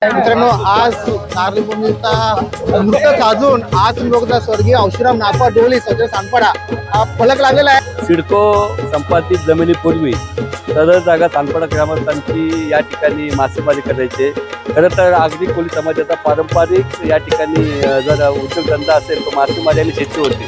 मित्रांनो, आज नारळी पौर्णिमेचा मुहूर्त साधून आज तुम्ही बघता स्वर्गीय औशीराम नागवा डोली सदर सानपाडा हा फलक लागलेला आहे. सिडको संपादित जमिनीपूर्वी सदर जागा सानपाडा ग्रामस्थांची या ठिकाणी मासेमारी करायचे. खरं तर आगरी कोळी समाजाचा पारंपरिक या ठिकाणी जर उद्योगधंदा असेल तर मासेमारी आणि शेती होती.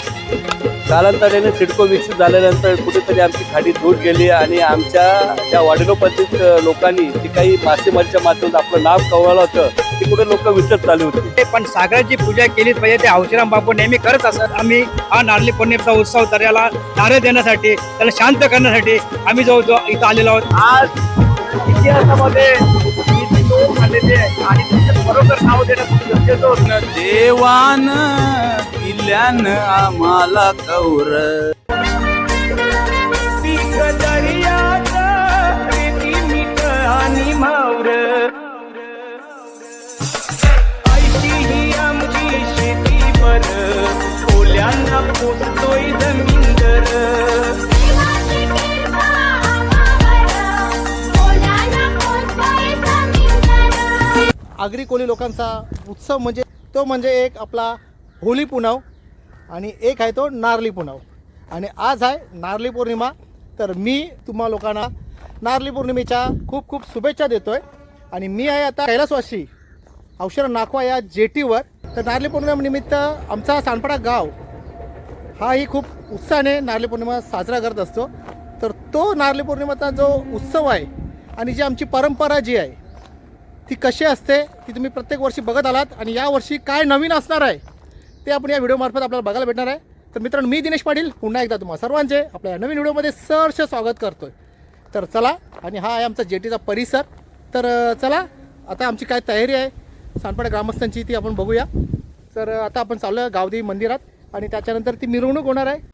कालांतराने सिडको विकसित झाल्यानंतर कुठेतरी आमची खाडी दूर गेली आणि आमच्या ज्या वाडलोपांतिक लोकांनी जी काही मासेमारीच्या माध्यमातून आपलं नाव कवळलं होतं ती कुठे लोक विसरत चालली होती. पण सागराची पूजा केलीच पाहिजे. ते औशीराम बापू नेहमी करत असत. आम्ही हा नारळी पौर्णिमेचा उत्सव दर्याला नारळ देण्यासाठी, त्याला शांत करण्यासाठी आम्ही जो इथं आलेलो आहोत. आज इतिहासामध्ये लोक आलेले आणि त्याच्यात बरोबर नाव देणं खूप गरजेचं होतं. देवान दिल्यान आम्हाला कौर आणि मावर आयची आमची शेती बर ओल्यांना पोचतोय जमीनदर. आगरी कोळी लोकांचा उत्सव म्हणजे एक आपला होली पुनव आणि एक आहे तो नारळी पुनव. आणि आज आहे नारळी पौर्णिमा. तर मी तुम्हा लोकांना नारळी पौर्णिमेच्या खूप खूप शुभेच्छा देतोय. आणि मी आहे आता कैलासवासी औशीराम नागवा या जेटीवर. तर नारळी पौर्णिमेनिमित्त आमचा सानपाडा गाव हाही खूप उत्साहाने नारळी पौर्णिमा साजरा करत असतो. तर तो नारळी पौर्णिमेचा जो उत्सव आहे आणि जी आमची परंपरा जी आहे ती कशी असते ती तुम्ही प्रत्येक वर्षी बघत आलात. आणि यावर्षी काय नवीन असणार आहे ते आपण या व्हिडिओमार्फत आपल्याला बघायला भेटणार आहे. तर मित्रांनो, मी दिनेश पाटील पुन्हा एकदा तुम्हाला सर्वांचे आपल्या नवीन व्हिडिओमध्ये सहर्ष स्वागत करतोय. तर चला, आणि हा आहे आमचा जेटीचा परिसर. तर चला, आता आमची काय तयारी आहे सानपाडा ग्रामस्थांची ती आपण बघूया. तर आता आपण चाललो आहे गावदेवी मंदिरात आणि त्याच्यानंतर ती मिरवणूक होणार आहे.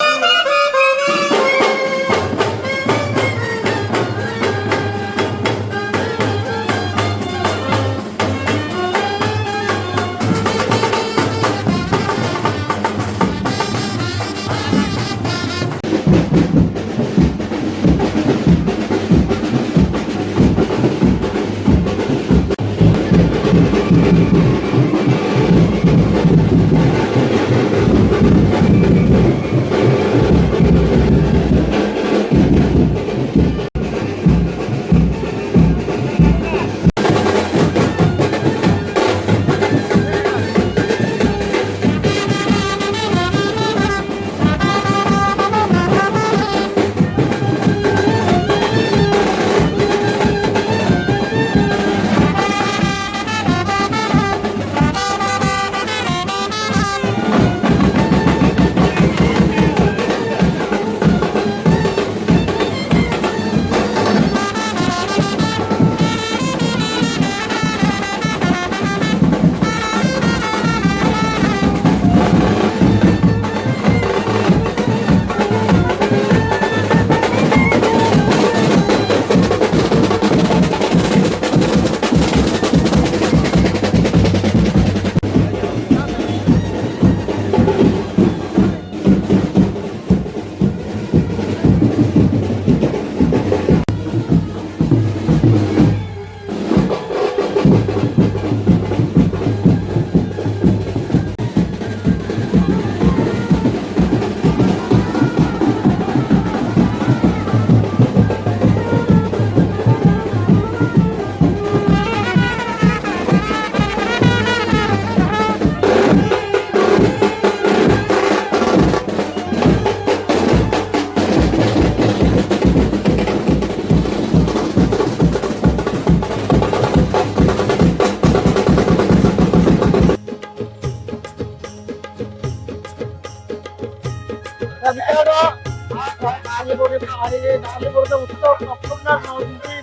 उत्सव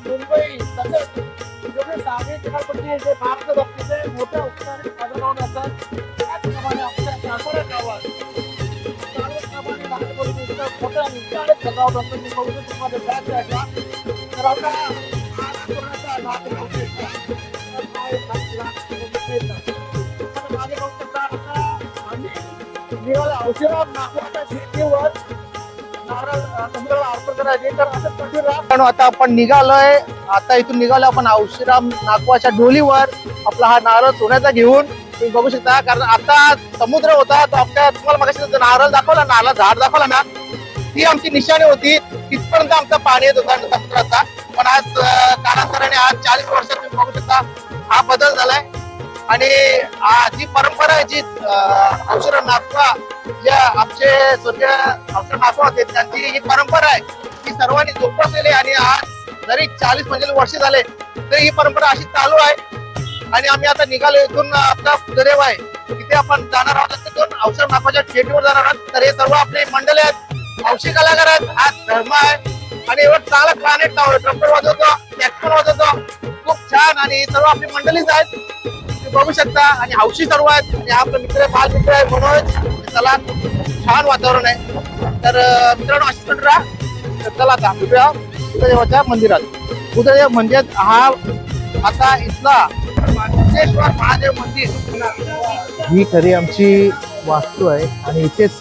मुंबई तसेच सागरी किनारपट्टी जे भारत बाबतीचे मोठ्या उत्साहाने साजरा होत असतात. त्याचप्रमाणे आमच्या सानपाडा गावात मोठ्या उत्साहाने साजरा होत असतो. मी बघतो तुम्हाला बॅच आहे तर आता औशीराम नागवाच्या शेतीवर आता आपण निघालोय. आता इथून निघालो आपण औशीराम नागवाच्या डोलीवर आपला हा नारळ सोन्याचा घेऊन तुम्ही बघू शकता. कारण आता समुद्र होता तो आपल्या तुम्हाला मगाशी नारळ दाखवला, नारळ झाड दाखवला ना, ती आमची निशाणी होती. तिथपर्यंत आमचा पाणी येत होता समुद्राचा. पण आज कालांतराने आज 40 वर्षात तुम्ही बघू शकता हा बदल झालाय. आणि जी परंपरा आहे, जी औषध नागवा, जे आमचे स्वर्गीय औषध नागवा होते, त्यांची जी परंपरा आहे ती सर्वांनी जोपासलेली. आणि आज जरी 40-45 वर्ष झाले तरी ही परंपरा अशी चालू आहे. आणि आम्ही आता निघालो इथून. आपला बुधदेव आहे तिथे आपण जाणार आहोत. तिथून औषध नागवाच्या टेकडीवर जाणार आहोत. तर हे सर्व आपले मंडळी आहेत, हौशी कलाकार आहेत, हा धर्म आहे. आणि एवढं चांगला प्लॅनेट लावलं, ट्रम्पेट वाजवतो, सॅक्सोफोन वाजवतो, खूप छान. आणि सर्व आपली मंडळीच आहेत, तुम्ही बघू शकता. आणि हौशी सर्व आहेत. आणि आपला मित्र बाल मित्र आहे मनोज. चला, छान वातावरण आहे. तर मित्रांनो अशीच पण राहा. तर चला आता भेटूया बुधदेवाच्या मंदिरात. बुधदेव म्हणजे हा आता इथला सिद्धेश्वर महादेव मंदिर ही खरी आमची वास्तू आहे. आणि इथेच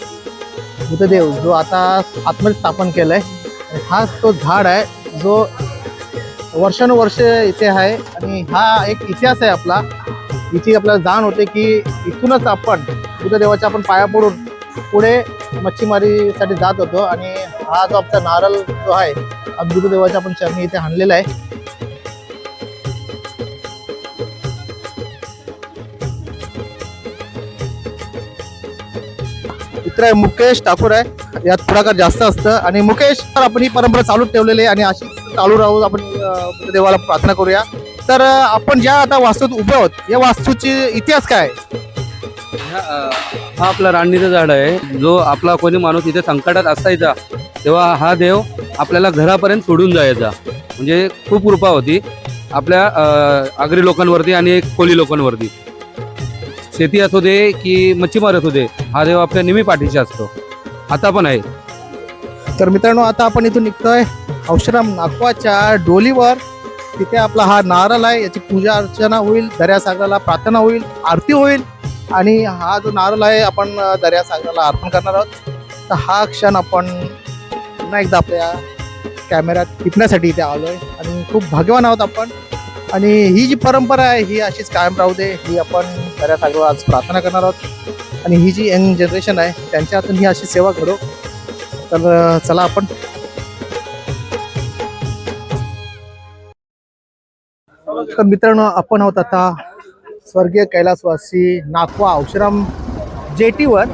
बुधदेव जो आता आतमध्ये स्थापन केलंय, हाच तो झाड आहे जो वर्षानुवर्ष इथे आहे. आणि हा एक इतिहास आहे आपला. इथे आपल्याला जाण होते की इथूनच आपण बुधदेवाच्या आपण पाया पडून पुढे मच्छीमारीसाठी जात होतो. आणि हा जो आमचा नारळ जो आहे बुधदेवाच्या आपण चरणी इथे आणलेला आहे. मित्र आहे मुकेश ठाकूर आहे, यात पुढाकार जास्त असतं. आणि मुकेश, तर आपण ही परंपरा चालू ठेवलेली आहे आणि अशीच चालू राहू. आपण देवाला प्रार्थना करूया. तर आपण ज्या आता वास्तूत उभे आहोत, या वास्तूची इतिहास काय आहे? हा आपला राणीचं झाड आहे. जो आपला कोणी माणूस इथे संकटात असायचा तेव्हा हा देव आपल्याला घरापर्यंत सोडून जायचा. म्हणजे खूप कृपा होती आपल्या आगरी लोकांवरती आणि कोली लोकांवरती. शेती असू दे की मच्छीमार असू दे, हा देव आपल्या नेहमी पाठीशी असतो, आता पण आहे. तर मित्रांनो आता आपण इथून निघतोय औषराम नागवाच्या डोलीवर. तिथे आपला हा नारळ आहे, याची पूजा अर्चना होईल, दर्यासागराला प्रार्थना होईल, आरती होईल. आणि हा जो नारळ आहे आपण दर्यासागराला अर्पण करणार आहोत. तर हा क्षण आपण पुन्हा एकदा आपल्या कॅमेऱ्यात टिपण्यासाठी इथे आलोय आणि खूप भाग्यवान आहोत आपण. आणि ही जी परंपरा आहे ही अशीच कायम राहू दे, ही आपण दर्यासागराला आज प्रार्थना करणार आहोत. आणि ही जी यंग जनरेशन आहे त्यांच्या हातून ही अशी सेवा घडो. तर चला आपण तर मित्रांनो आपण आहोत आता स्वर्गीय कैलासवासी नागवा औषराम जेटीवर.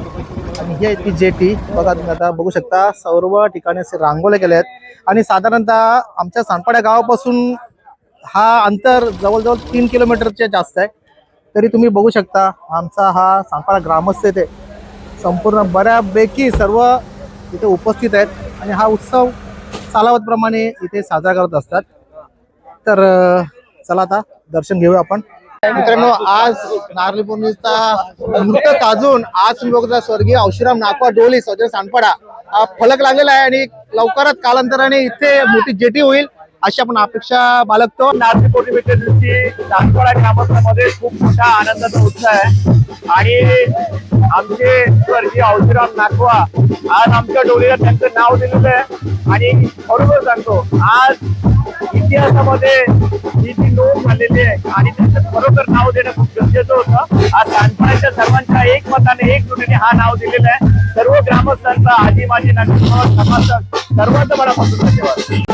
आणि ही आहे ती जेटी. बघा तुम्ही आता बघू शकता सर्व ठिकाणी असे रांगोळ्या केल्या आहेत. आणि साधारणतः आमच्या सांडपाड्या गावापासून हा अंतर जवळजवळ 3 किलोमीटरच्या जास्त आहे. तरी तुम्ही बघू शकता आमचा हा सांडपाडा ग्रामस्थ इथे संपूर्ण बऱ्यापैकी सर्व इथे उपस्थित आहेत. आणि हा उत्सव सालावतप्रमाणे इथे साजरा करत असतात. तर चला आता दर्शन घेऊया आपण. मित्रांनो आज नारळी पौर्णिमेचा मुहूर्त साजून आज तुम्ही बघता स्वर्गीय औषराम नागवा डोली सौजन्य सांडपाडा हा फलक लागलेला आहे. आणि लवकरच कालांतराने इथे मोठी जेटी होईल अशी आपण अपेक्षा बाळगतो. नारळी पौर्णिमेच्या दिवशी सांडपाडा ग्रामस्थांमध्ये खूप मोठा आनंदाचा उत्साह आहे. आणि आमचे स्वर्गीय औषराम नागवा आज आमच्या डोलीला त्यांचं नाव दिलेलं आहे. आणि बरोबर सांगतो आज इतिहासामध्ये ही जी नोंद झालेली आहे आणि त्याचं खरोखर नाव देणं खूप गरजेचं होतं. आज सांडपाड्याच्या सर्वांच्या एकमताने एकजुटीने हा नाव दिलेलं आहे. सर्व ग्रामस्थांचा आजी माजी नागरिक सभासद सर्वांचा मनापासून धन्यवाद.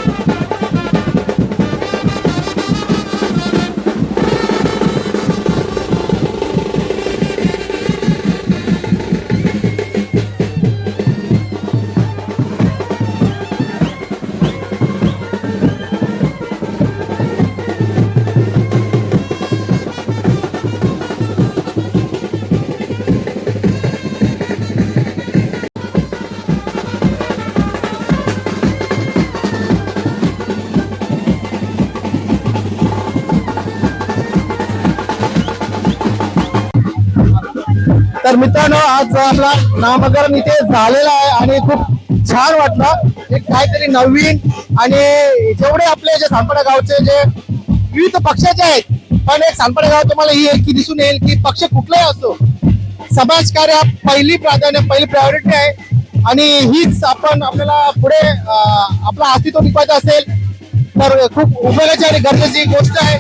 तर मित्रांनो आज आपला नामकरण इथे झालेला आहे आणि खूप छान वाटलं. एक काहीतरी नवीन. आणि जेवढे आपले जे सांडपाडा गावचे जे विविध पक्षाचे आहेत, पण एक सांडपाडा गाव तुम्हाला ही एक दिसून येईल की पक्ष कुठलाही असो, समाजकार्य हा पहिली प्राधान्य, पहिली प्रायोरिटी आहे. आणि हीच आपण आपल्याला पुढे आपलं अस्तित्व टिकवायचं असेल तर खूप उपयोगाची आणि गरजेची गोष्ट आहे.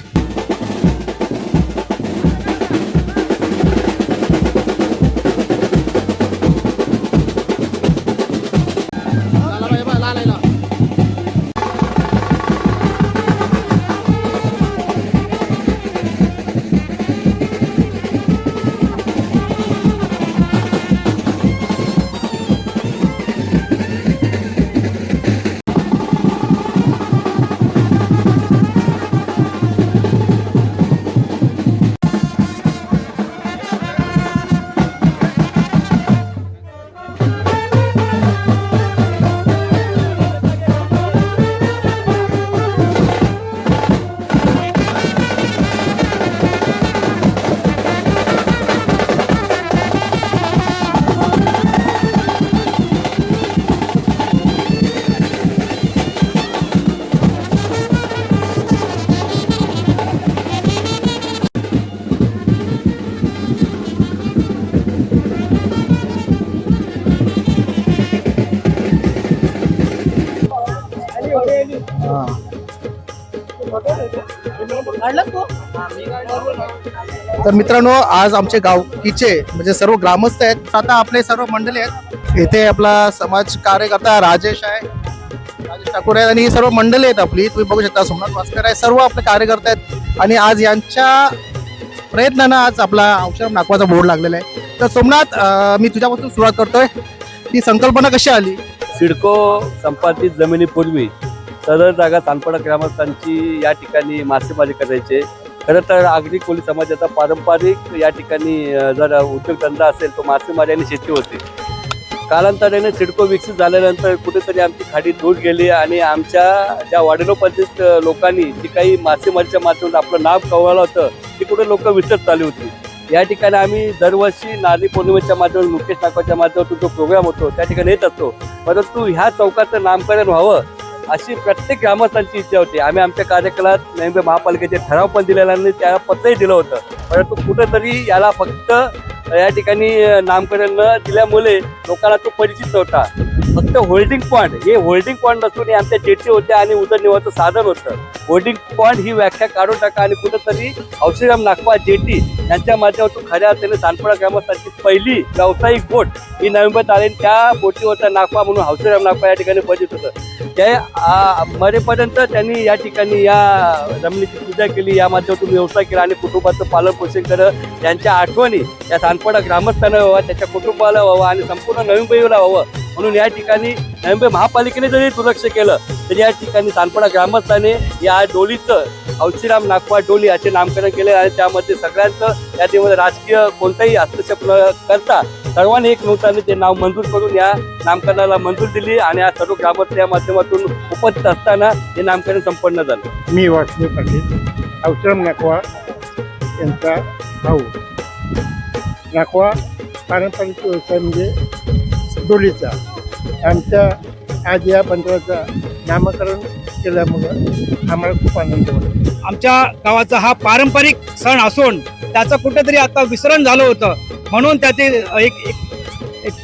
तर मित्रांनो, आज आमचे गावकीचे म्हणजे सर्व ग्रामस्थ आहेत, आता आपले सर्व मंडळी आहेत. इथे आपला समाज कार्यकर्ता राजेश ठाकूर आहेत आणि ही सर्व मंडळी आहेत आपली. तुम्ही बघू शकता सोमनाथ भास्कर आहे, सर्व आपले कार्यकर्ते आहेत आणि आज यांच्या प्रयत्नानं आज आपला औषध नाकवाचा बोर्ड लागलेला आहे. तर सोमनाथ, मी तुझ्यापासून सुरुवात करतोय. ती संकल्पना कशी आली? सिडको संपादित जमिनीपूर्वी सदर जागा सानपाडा ग्रामस्थांची या ठिकाणी मासेमारी करायचे. खरं तर आगरी कोळी समाजाचा पारंपरिक या ठिकाणी जर उद्योगधंदा असेल तो मासेमारी आणि शेती होती. कालांतराने सिडको विकसित झाल्यानंतर कुठेतरी आमची खाडी दूर गेली आणि आमच्या ज्या वाडलोपार्जित लोकांनी जी काही मासेमारीच्या माध्यमातून आपलं नाव कवळलं होतं ती कुठे लोक विसरत चालली होती. या ठिकाणी आम्ही दरवर्षी नारळी पौर्णिमेच्या माध्यमातून मुकेश नाकवाच्या माध्यमातून जो प्रोग्राम होतो त्या ठिकाणी येत असतो. परंतु ह्या चौकाचं नामकरण व्हावं अशी प्रत्येक ग्रामस्थांची इच्छा होती. आम्ही आमच्या कार्यकालात नेमके महापालिकेचे ठराव पण दिलेला आणि त्याला पत्रही दिलं होतं. परंतु कुठंतरी याला फक्त या ठिकाणी नामकरण न दिल्यामुळे लोकांना तो परिचित नव्हता. फक्त होल्डिंग पॉईंट, हे होल्डिंग पॉईंट नसून हे आमच्या जेटी होत्या आणि उदरनिर्वाहाचं साधन होतं. होल्डिंग पॉईंट ही व्याख्या काढून टाका आणि कुठंतरी औषधराम नाकवा जेटी यांच्या माध्यमातून खऱ्या अर्थाने सानपाडा ग्रामस्थांची पहिली व्यावसायिक बोट ही नोव्हेंबर तारीख त्या बोटीवरचा नाकवा म्हणून औषधराम नाकवा या ठिकाणी परिचित होतं. त्या मरेपर्यंत त्यांनी या ठिकाणी या जमिनीची पूजा केली, या माध्यमातून व्यवसाय केला आणि कुटुंबाचं पालन पोषण करत त्यांच्या आठवणी या सानपाडा ग्रामस्थांना व्हावा, त्याच्या कुटुंबाला व्हावा आणि संपूर्ण नवी मुंबईला व्हावं म्हणून या ठिकाणी नवी मुंबई महापालिकेने जरी दुर्लक्ष केलं तरी या ठिकाणी सानपाडा ग्रामस्थांनी या डोलीचं औषधराम नाकवा डोली याचे नामकरण केले आणि त्यामध्ये सगळ्यांचं यामध्ये राजकीय कोणताही हस्तक्षेप न करता सर्वांनी एक नव्हताने ते नाव मंजूर करून या नामकरणाला मंजूर दिली आणि या सर्व ग्रामस्थ या माध्यमातून उपस्थित असताना हे नामकरण संपन्न झालं. मी वासुदेव पाटील, औषधराम नाकवा यांचा भाऊ. नाकवा पारंपरिक व्यवसाय म्हणजे डोलीचा. आमच्या आज या बंदराचं नामकरण केल्यामुळं आम्हाला खूप आनंद होतो. आमच्या गावाचा हा पारंपरिक सण असून त्याचं कुठेतरी आता विसरण झालं होतं, म्हणून त्याचे एक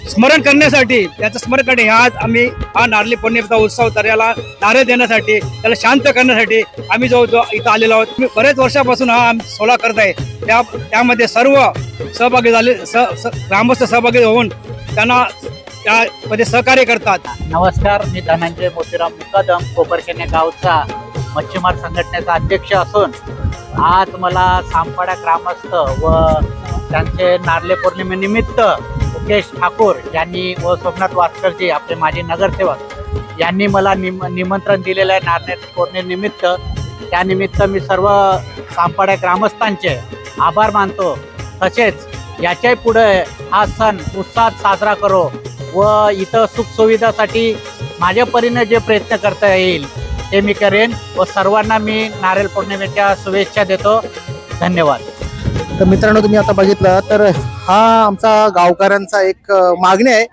स्मरण करण्यासाठी त्याचं स्मरण करणे आज आम्ही हा नारळी पौर्णिमेचा उत्सव तर याला नारळ देण्यासाठी त्याला शांत करण्यासाठी आम्ही जो इथं आलेलो आहोत. मी बरेच वर्षापासून हा सोहळा करत आहे. त्यामध्ये सर्व सहभागी झाले ग्रामस्थ सहभागी होऊन त्यांना त्यामध्ये सहकार्य करतात. नमस्कार, मी धनंजय मोतीराम मुकादम, कोपरखेने गावचा मच्छीमार संघटनेचा अध्यक्ष असून आज मला सानपाडा ग्रामस्थ व त्यांचे नारळी पौर्णिमेनिमित्त मुकेश ठाकूर यांनी व सोमनाथ वास्करजी आपले माजी नगरसेवक यांनी मला निमंत्रण दिलेलं आहे नारळी पौर्णिमेनिमित्त. त्यानिमित्त मी सर्व सानपाडा ग्रामस्थांचे आभार मानतो. तसेच याच्याही पुढे हा सण उत्साहात साजरा करो व इथं सुखसुविधासाठी माझ्या परीने जे प्रयत्न करता येईल ते मी करेन व सर्वांना मी नारळ पौर्णिमेच्या शुभेच्छा देतो. धन्यवाद. तर मित्रांनो, तुम्ही आता बघितलं तर हा आमचा गावकऱ्यांचा एक मागणी आहे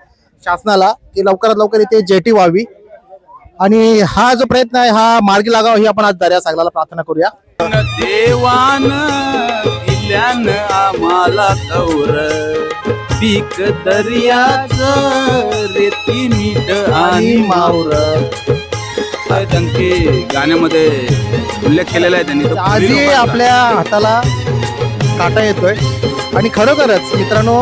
शासनाला की लवकरात लवकर इथे जेटी व्हावी आणि हा जो प्रयत्न आहे हा मार्गी लागावा ही आपण आज दर्या सागराला प्रार्थना करूया. देवान दिल्यान आम्हाला कौर पीक दर्याच रेती मीठ आणि मावर. त्यांनी गाण्यामध्ये उल्लेख केलेला आहे त्यांनी. आजही आपल्या हाताला काटा येतोय आणि खरोखरच मित्रांनो,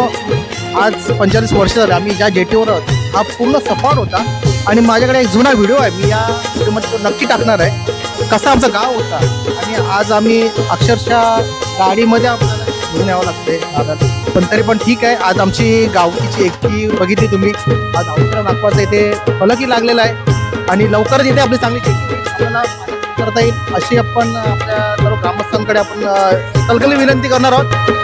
आज 45 वर्ष झाले आम्ही ज्या जेटीवर आहोत हा पूर्ण सफार होता आणि माझ्याकडे एक जुना व्हिडिओ आहे, मी या व्हिडिओमध्ये तो नक्की टाकणार आहे, कसा आमचा गाव होता. आणि आज आम्ही अक्षरशः गाडीमध्ये आपल्याला घेऊन यावं लागते, पण तरी पण ठीक आहे. आज आमची गावकीची एकटी बघितली तुम्ही. आज औषधराम नाकवाचा इथे फलकही लागलेला आहे आणि लवकरच इथे आपली चांगली शेती आपल्याला करता येईल अशी आपण आपल्या सर्व ग्रामस्थांकडे आपण कलकली विनंती करणार आहोत.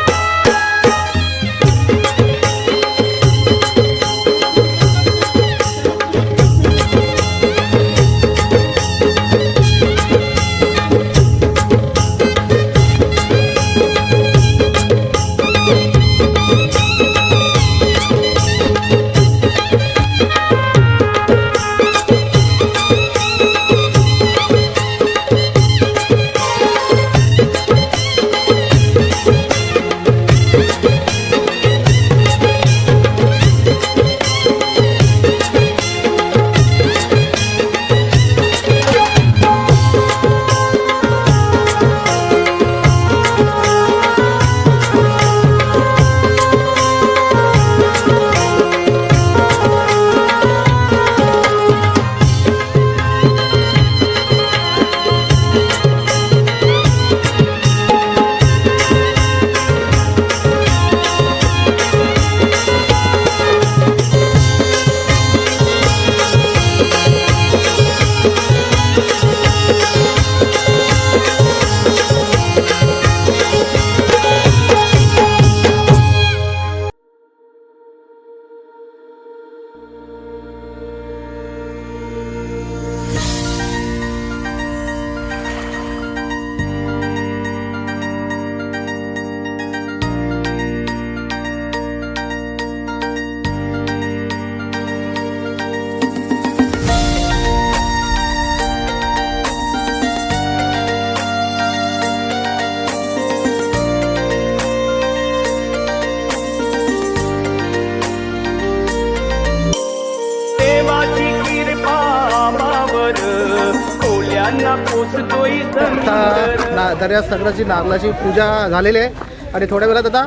आता दर्यासागराची नारळाची पूजा झालेली आहे आणि थोड्या वेळात आता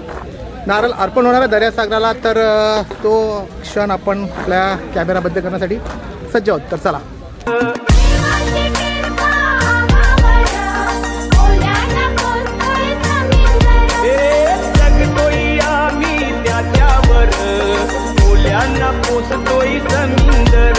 नारळ अर्पण होणार आहे दर्यासागराला. तर तो क्षण आपण आपल्या कॅमेराबद्ध करण्यासाठी सज्ज आहोत. तर चला. पोचतोय समिंदर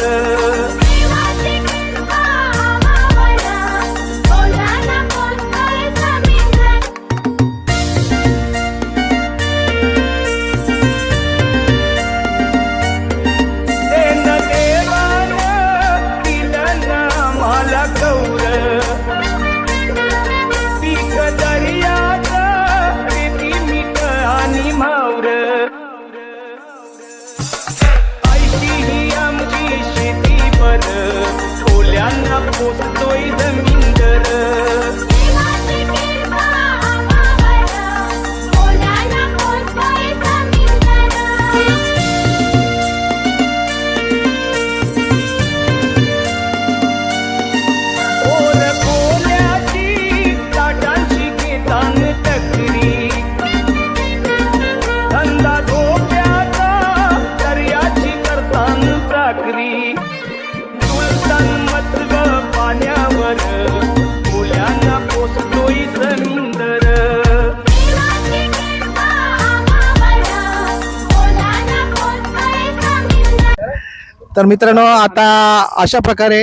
मला गौर पीक दर्याच रेती मीठ आणि मावर पोचतोय जमीनदर ओर कोल्याची ताटांची घेतान तकरी धंदा धोक्याचा दर्याची करतान चाकरी मत्व पाण्यावर मुलांना पोचतोय जमीनदर तर मित्रांनो आता अशा प्रकारे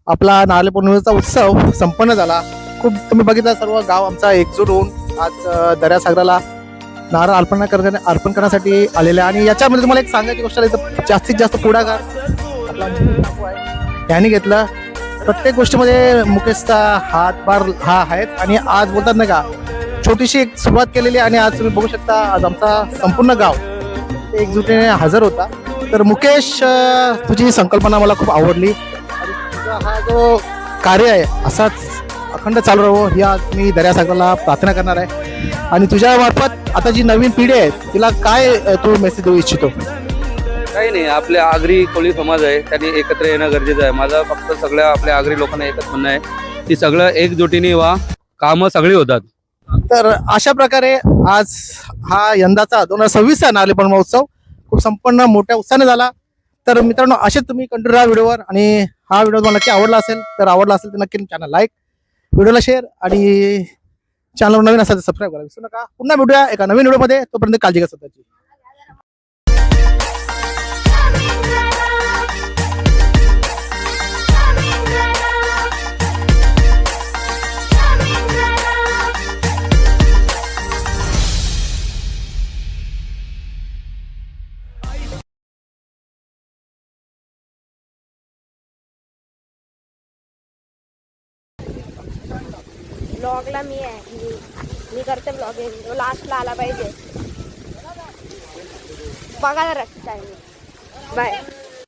आपला नारळी पौर्णिमेचा उत्सव संपन्न झाला. खूप तुम्ही बघितलं सर्व गाव आमचा एकजूट होऊन आज दर्यासागराला नारळ अर्पण करण्यासाठी आलेले. आणि याच्यामध्ये तुम्हाला एक सांगायची गोष्ट आहे, इथं जास्तीत जास्त पुढाकार आपला काकू आहे यांनी घेतलं. प्रत्येक गोष्टीमध्ये मुकेशचा हातभार हा आहेत. आणि आज बोलतात ना का छोटीशी एक सुरुवात केलेली आणि आज तुम्ही बघू शकता आज आमचा संपूर्ण गाव एकजुटीने हजर होता. तर मुकेश, तुझी संकल्पना मला खूप आवडली आणि तुझा हा जो कार्य आहे असाच अखंड चालू राहावं ही आज मी दर्यासागराला प्रार्थना करणार आहे. आणि तुझ्या मार्फत आता जी नवीन पिढी आहे तिला काय तू मेसेज देऊ इच्छितो? काही नाही, आपल्या आगरी कोळी समाज आहे त्यांनी एकत्र येणं गरजेचं आहे. माझं फक्त सगळ्या आपल्या आगरी लोकांना एकच म्हणणं आहे की सगळं एकजुटीने व्हा, कामं सगळी होतात. तर अशा प्रकारे आज हा यंदाचा 2026चा नारळी पौर्णिमा महोत्सव खूप संपन्न मोठ्या उत्साहाने झाला. तर मित्रांनो असेच तुम्ही कंटिन्यू राहा व्हिडिओवर. आणि हा व्हिडिओ तुम्हाला नक्की आवडला असेल तर नक्की चॅनल लाईक, व्हिडिओला शेअर आणि चॅनलवर नवीन असेल तर सबस्क्राईब करा विसरू नका. पुन्हा भेटूया एका नवीन व्हिडिओमध्ये. तोपर्यंत काळजी घ्या स्वतःची. ब्लॉगला मी आहे, मी करते ब्लॉगिंग. तो लास्टला आला पाहिजे. बघा जरा टाइम. बाय.